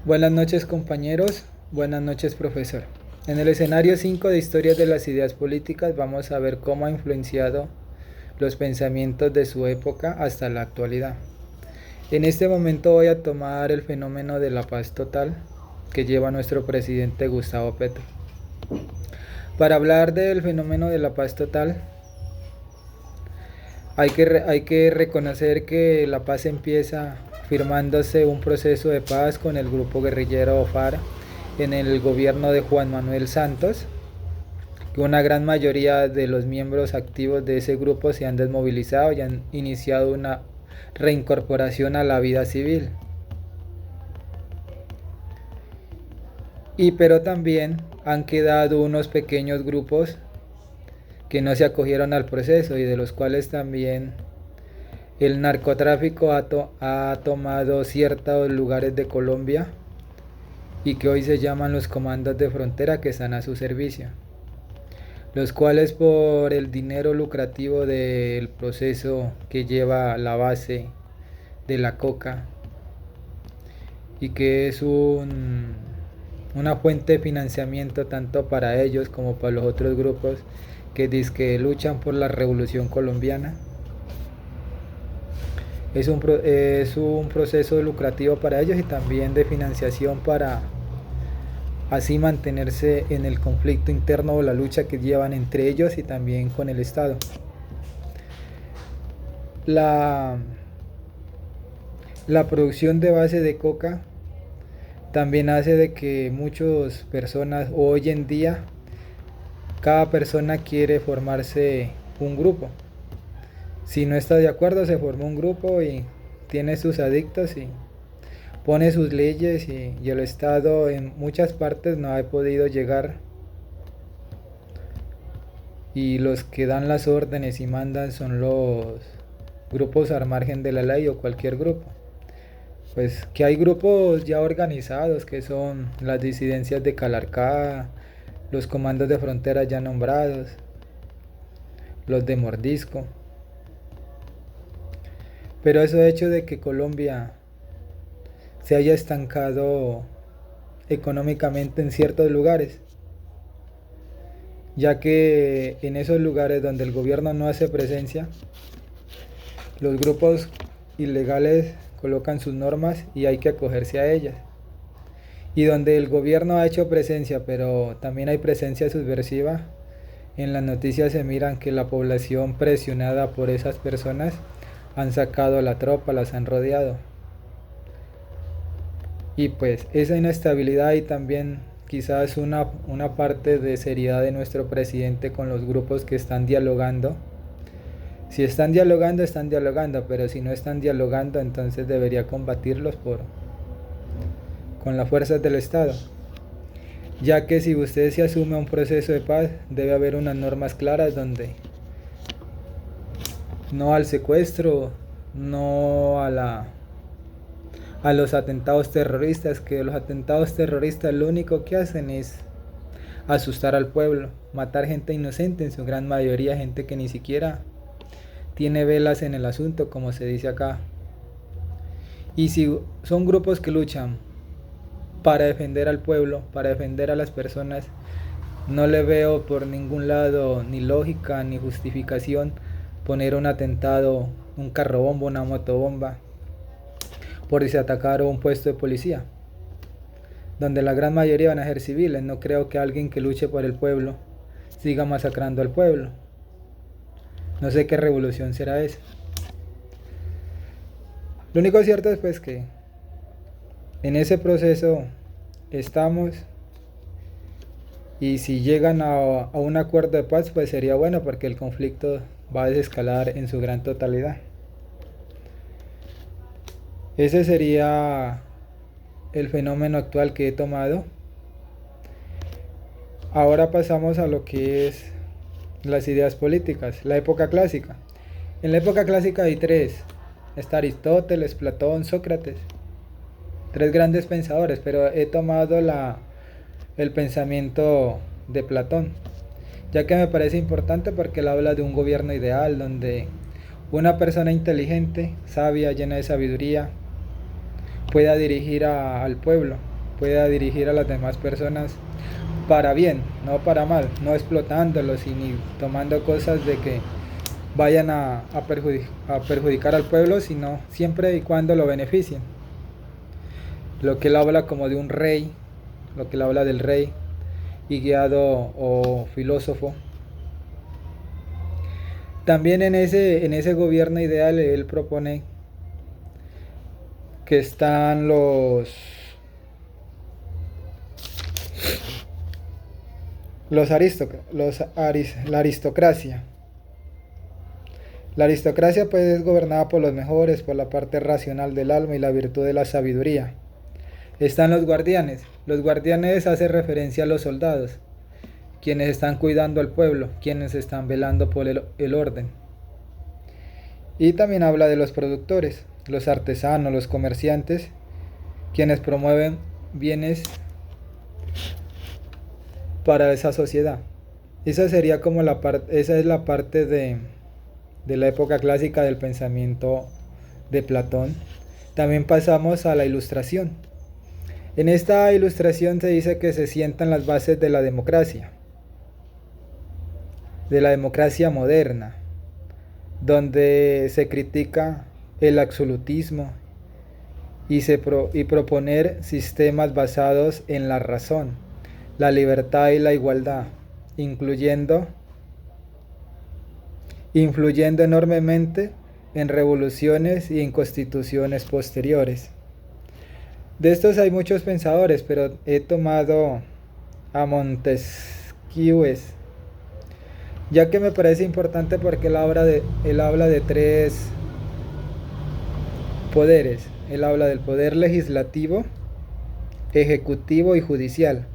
Buenas noches compañeros, buenas noches profesor. En el escenario 5 de Historias de las Ideas Políticas vamos a ver cómo ha influenciado los pensamientos de su época hasta la actualidad. En este momento voy a tomar el fenómeno de la paz total que lleva nuestro presidente Gustavo Petro. Para hablar del fenómeno de la paz total, hay que reconocer que la paz empieza firmándose un proceso de paz con el grupo guerrillero FARC en el gobierno de Juan Manuel Santos. Una gran mayoría de los miembros activos de ese grupo se han desmovilizado y han iniciado una reincorporación a la vida civil. Pero también han quedado unos pequeños grupos que no se acogieron al proceso y de los cuales también el narcotráfico ha tomado ciertos lugares de Colombia y que hoy se llaman los comandos de frontera, que están a su servicio, los cuales por el dinero lucrativo del proceso que lleva la base de la coca y que es una fuente de financiamiento tanto para ellos como para los otros grupos que dizque luchan por la revolución colombiana. Es un proceso lucrativo para ellos y también de financiación para así mantenerse en el conflicto interno o la lucha que llevan entre ellos y también con el Estado. La producción de base de coca también hace de que muchas personas hoy en día, cada persona quiere formarse un grupo. Si no está de acuerdo, se forma un grupo y tiene sus adictos y pone sus leyes y el Estado en muchas partes no ha podido llegar, y los que dan las órdenes y mandan son los grupos al margen de la ley o cualquier grupo. Pues que hay grupos ya organizados que son las disidencias de Calarcá, los comandos de frontera ya nombrados, los de Mordisco. Pero eso ha hecho de que Colombia se haya estancado económicamente en ciertos lugares, ya que en esos lugares donde el gobierno no hace presencia, los grupos ilegales colocan sus normas y hay que acogerse a ellas. Y donde el gobierno ha hecho presencia, pero también hay presencia subversiva, en las noticias se miran que la población presionada por esas personas han sacado a la tropa, las han rodeado. Y pues esa inestabilidad y también quizás una parte de seriedad de nuestro presidente con los grupos que están dialogando. Si están dialogando, pero si no están dialogando, entonces debería combatirlos con las fuerzas del Estado. Ya que si usted se asume un proceso de paz, debe haber unas normas claras donde no al secuestro, no a los atentados terroristas, que los atentados terroristas lo único que hacen es asustar al pueblo, matar gente inocente, en su gran mayoría gente que ni siquiera tiene velas en el asunto, como se dice acá. Y si son grupos que luchan para defender al pueblo, para defender a las personas, no le veo por ningún lado ni lógica ni justificación poner un atentado, un carrobomba, una motobomba, por si atacaron un puesto de policía, donde la gran mayoría van a ser civiles. No creo que alguien que luche por el pueblo siga masacrando al pueblo. No sé qué revolución será esa. Lo único cierto es pues que en ese proceso estamos, y si llegan a un acuerdo de paz pues sería bueno, porque el conflicto va a desescalar en su gran totalidad. Ese sería el fenómeno actual que he tomado. Ahora pasamos a lo que es las ideas políticas, la época clásica. En la época clásica hay tres: está Aristóteles, Platón, Sócrates, tres grandes pensadores, pero he tomado el pensamiento de Platón, ya que me parece importante porque él habla de un gobierno ideal donde una persona inteligente, sabia, llena de sabiduría, pueda dirigir al pueblo pueda dirigir a las demás personas para bien, no para mal, no explotándolos y ni tomando cosas de que vayan a perjudicar al pueblo, sino siempre y cuando lo beneficien. Lo que él habla como de un rey, lo que él habla del rey y guiado o filósofo. También en ese gobierno ideal él propone que están la aristocracia. La aristocracia pues es gobernada por los mejores, por la parte racional del alma y la virtud de la sabiduría. Están los guardianes. Los guardianes hacen referencia a los soldados, quienes están cuidando al pueblo, quienes están velando por el orden. Y también habla de los productores, los artesanos, los comerciantes, quienes promueven bienes para esa sociedad. Esa sería como esa es la parte de la época clásica del pensamiento de Platón. También pasamos a la Ilustración. En esta Ilustración se dice que se sientan las bases de la democracia moderna, donde se critica el absolutismo y proponer sistemas basados en la razón, la libertad y la igualdad, influyendo enormemente en revoluciones y en constituciones posteriores. De estos hay muchos pensadores, pero he tomado a Montesquieu, ya que me parece importante porque él habla de tres poderes. Él habla del poder legislativo, ejecutivo y judicial.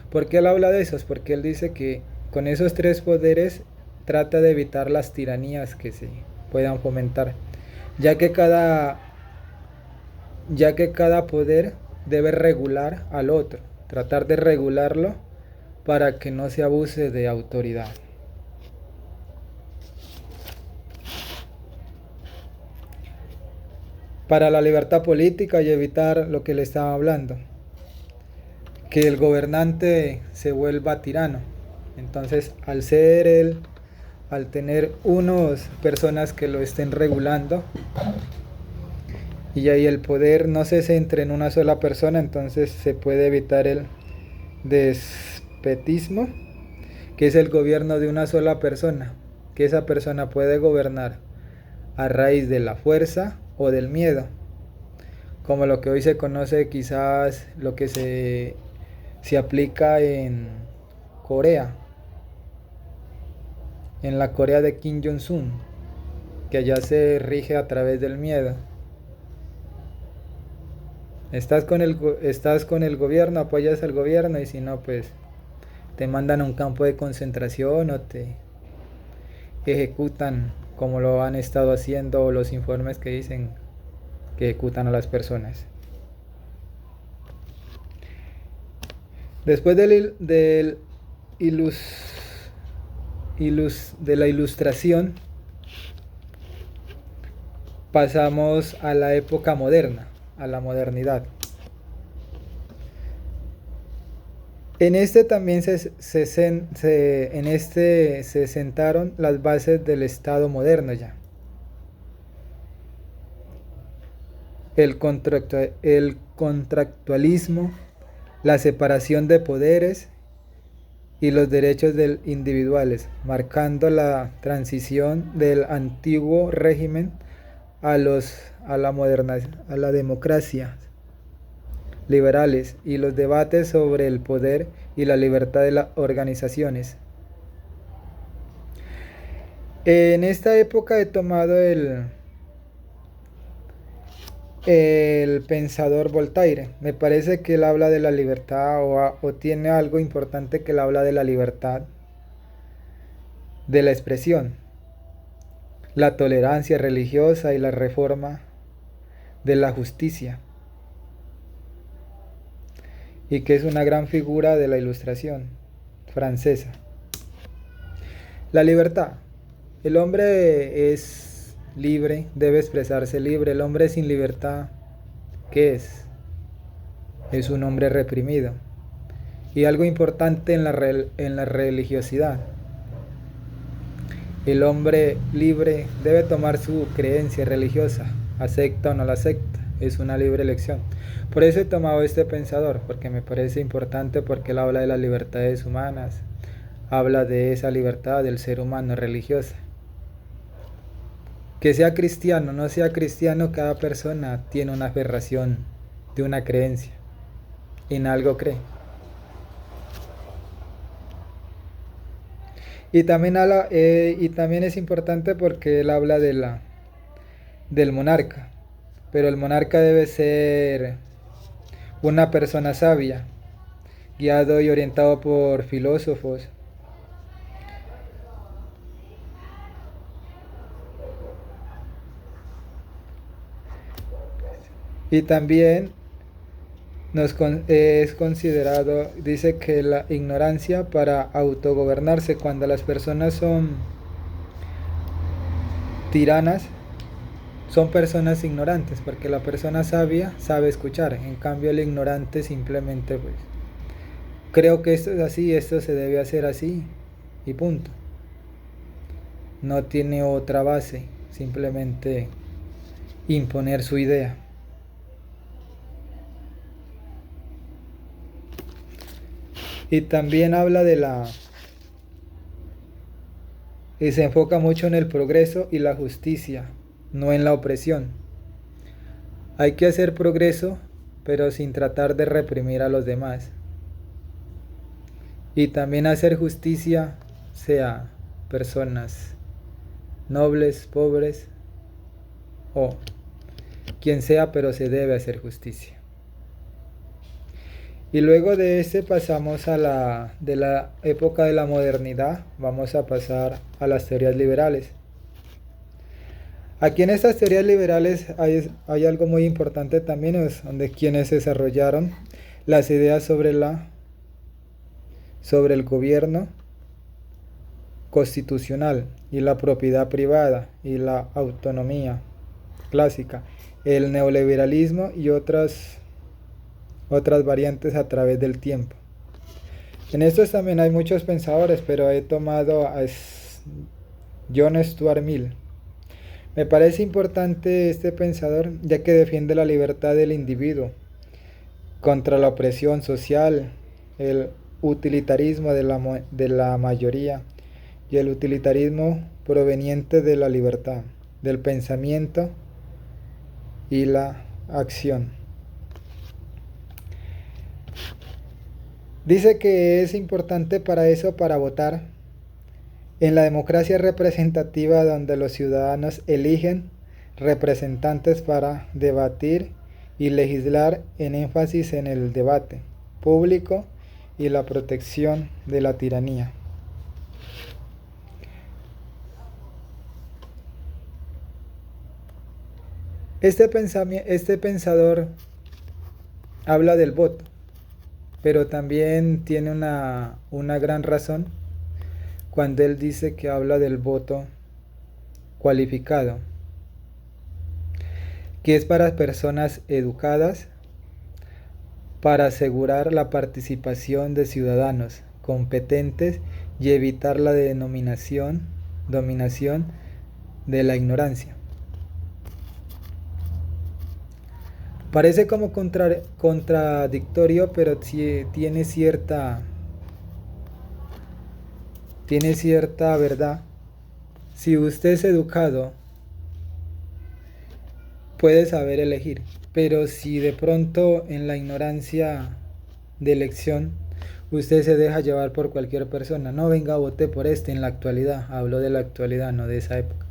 ¿Por qué él habla de esos? Porque él dice que con esos tres poderes trata de evitar las tiranías que se puedan fomentar, ya que cada poder debe regular al otro, tratar de regularlo para que no se abuse de autoridad. Para la libertad política y evitar lo que le estaba hablando, que el gobernante se vuelva tirano. Entonces, al tener unas personas que lo estén regulando y ahí el poder no se centre en una sola persona, entonces se puede evitar el despotismo, que es el gobierno de una sola persona, que esa persona puede gobernar a raíz de la fuerza o del miedo, como lo que hoy se conoce, quizás lo que se aplica en Corea, en la Corea de Kim Jong-un, que allá se rige a través del miedo. Estás con el gobierno, apoyas al gobierno, y si no, pues te mandan a un campo de concentración o te ejecutan, como lo han estado haciendo los informes que dicen que ejecutan a las personas. Después de la Ilustración, pasamos a la época moderna, a la modernidad. En este también se sentaron las bases del Estado moderno ya. El contractualismo, la separación de poderes y los derechos individuales, marcando la transición del antiguo régimen a la democracia liberales y los debates sobre el poder y la libertad de las organizaciones. En esta época he tomado el pensador Voltaire. Me parece que él habla de la libertad o tiene algo importante que él habla de la libertad de la expresión, la tolerancia religiosa y la reforma de la justicia, y que es una gran figura de la Ilustración francesa. La libertad. El hombre es libre, debe expresarse libre. El hombre sin libertad, ¿qué es? es un hombre reprimido. Y algo importante en la religiosidad. El hombre libre debe tomar su creencia religiosa, acepta o no la acepta, es una libre elección. Por eso he tomado este pensador, porque me parece importante, porque él habla de las libertades humanas, habla de esa libertad del ser humano religiosa. Que sea cristiano, no sea cristiano, cada persona tiene una aferración de una creencia, en algo cree. Y también es importante porque él habla del monarca, pero el monarca debe ser una persona sabia, guiado y orientado por filósofos. Y también es considerado, dice que la ignorancia para autogobernarse, cuando las personas son tiranas, son personas ignorantes, porque la persona sabia sabe escuchar, en cambio el ignorante simplemente pues creo que esto es así, esto se debe hacer así y punto. No tiene otra base, simplemente imponer su idea. Y también habla y se enfoca mucho en el progreso y la justicia, no en la opresión. Hay que hacer progreso, pero sin tratar de reprimir a los demás. Y también hacer justicia, sea personas nobles, pobres o quien sea, pero se debe hacer justicia. Y luego de este pasamos de la época de la modernidad, vamos a pasar a las teorías liberales. Aquí en estas teorías liberales hay algo muy importante también, es donde quienes desarrollaron las ideas sobre el gobierno constitucional y la propiedad privada y la autonomía clásica, el neoliberalismo y otras variantes a través del tiempo. En estos también hay muchos pensadores, pero he tomado a John Stuart Mill. Me parece importante este pensador, ya que defiende la libertad del individuo contra la opresión social, el utilitarismo de la mayoría y el utilitarismo proveniente de la libertad, del pensamiento y la acción. Dice que es importante para eso, para votar en la democracia representativa, donde los ciudadanos eligen representantes para debatir y legislar, en énfasis en el debate público y la protección de la tiranía. Este pensador habla del voto, pero también tiene una gran razón cuando él dice que habla del voto cualificado, que es para personas educadas, para asegurar la participación de ciudadanos competentes y evitar la dominación de la ignorancia. Parece como contradictorio, pero tiene cierta verdad. Si usted es educado, puede saber elegir, pero si de pronto en la ignorancia de elección usted se deja llevar por cualquier persona, no, venga, vote por este. En la actualidad, hablo de la actualidad, no de esa época.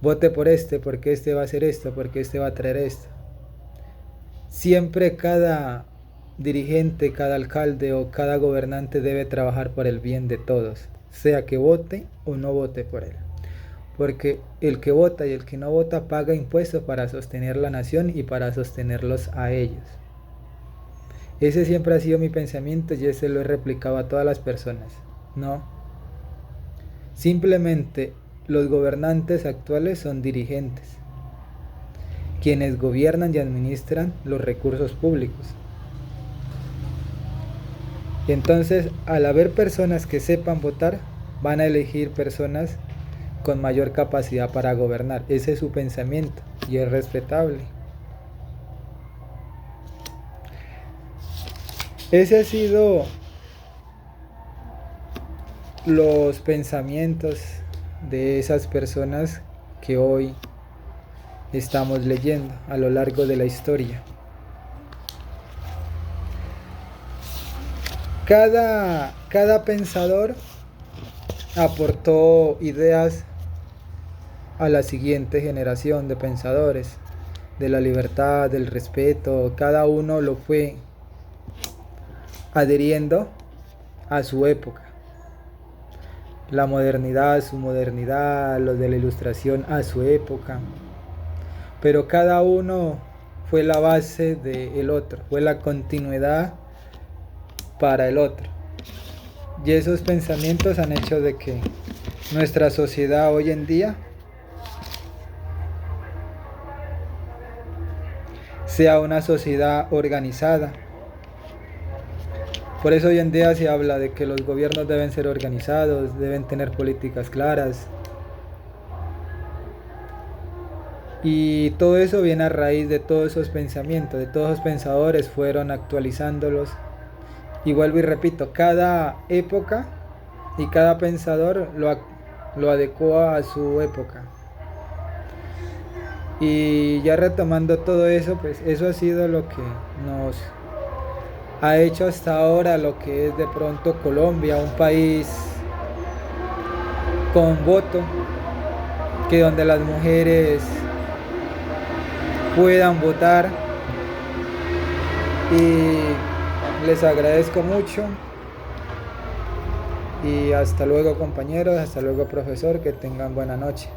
Vote por este porque este va a hacer esto, porque este va a traer esto. Siempre cada dirigente, cada alcalde o cada gobernante debe trabajar por el bien de todos, sea que vote o no vote por él. Porque el que vota y el que no vota paga impuestos para sostener la nación y para sostenerlos a ellos. Ese siempre ha sido mi pensamiento y ese lo he replicado a todas las personas. No. Simplemente los gobernantes actuales son dirigentes, quienes gobiernan y administran los recursos públicos. Y entonces, al haber personas que sepan votar, van a elegir personas con mayor capacidad para gobernar. Ese es su pensamiento y es respetable. Ese ha sido los pensamientos de esas personas que hoy estamos leyendo a lo largo de la historia. Cada pensador aportó ideas a la siguiente generación de pensadores, de la libertad, del respeto. Cada uno lo fue adhiriendo a su época. La modernidad, su modernidad, los de la ilustración a su época. Pero cada uno fue la base del otro, fue la continuidad para el otro. Y esos pensamientos han hecho de que nuestra sociedad hoy en día sea una sociedad organizada. Por eso hoy en día se habla de que los gobiernos deben ser organizados, deben tener políticas claras. Y todo eso viene a raíz de todos esos pensamientos, de todos esos pensadores fueron actualizándolos. Y vuelvo y repito, cada época y cada pensador lo adecuó a su época. Y ya retomando todo eso, pues eso ha sido lo que nos ha hecho hasta ahora lo que es de pronto Colombia, un país con voto, que donde las mujeres puedan votar. Y les agradezco mucho. Y hasta luego, compañeros, hasta luego, profesor, que tengan buena noche.